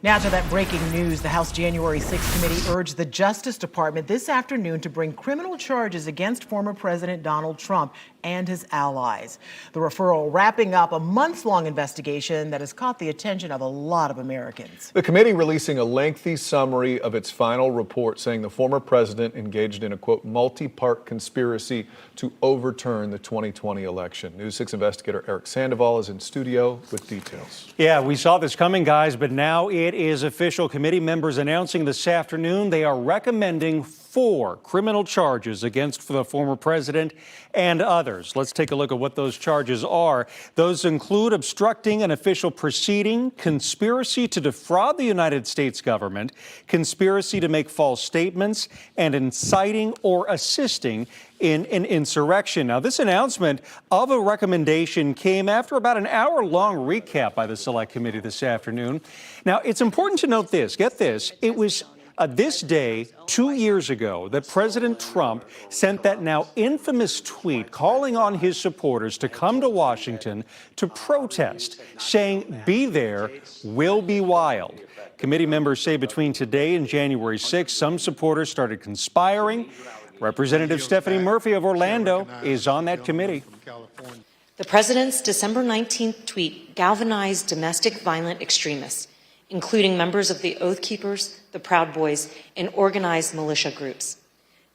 Now to that breaking news, the House January 6th committee urged the Justice Department this afternoon to bring criminal charges against former President Donald Trump and his allies. The referral wrapping up a months-long investigation that has caught the attention of a lot of Americans. The committee releasing a lengthy summary of its final report saying the former president engaged in a, quote, multi-part conspiracy to overturn the 2020 election. News 6 investigator Eric Sandoval is in studio with details. Yeah, we saw this coming, guys, but now it is official. Committee members announcing this afternoon they are recommending 4 criminal charges against the former president and others. Let's take a look at what those charges are. Those include obstructing an official proceeding, conspiracy to defraud the United States government, conspiracy to make false statements, and inciting or assisting in an insurrection. Now, this announcement of a recommendation came after about an hour-long recap by the Select Committee this afternoon. Now, it's important to note this. Get this. It was this day 2 years ago that President Trump sent that now infamous tweet calling on his supporters to come to Washington to protest, saying, "Be there, we'll be wild." Committee members say between today and January 6th, some supporters started conspiring. Representative Stephanie Murphy of Orlando is on that committee. The president's December 19th tweet galvanized domestic violent extremists, including members of the Oath Keepers, the Proud Boys, and organized militia groups.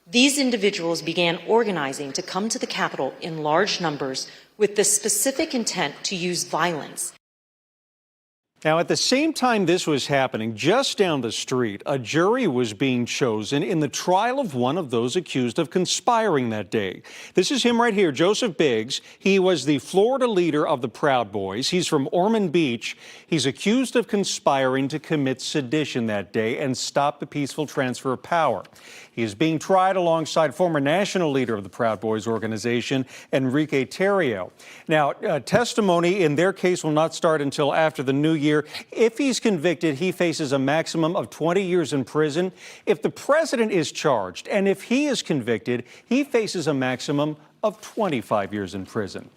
These individuals began organizing to come to the Capitol in large numbers with the specific intent to use violence. Now, at the same time this was happening, just down the street, a jury was being chosen in the trial of one of those accused of conspiring that day. This is him right here, Joseph Biggs. He was the Florida leader of the Proud Boys. He's from Ormond Beach. He's accused of conspiring to commit sedition that day and stop the peaceful transfer of power. He is being tried alongside former national leader of the Proud Boys organization, Enrique Tarrio. Now, testimony in their case will not start until after the new year. If he's convicted, he faces a maximum of 20 years in prison. If the president is charged and if he is convicted, he faces a maximum of 25 years in prison.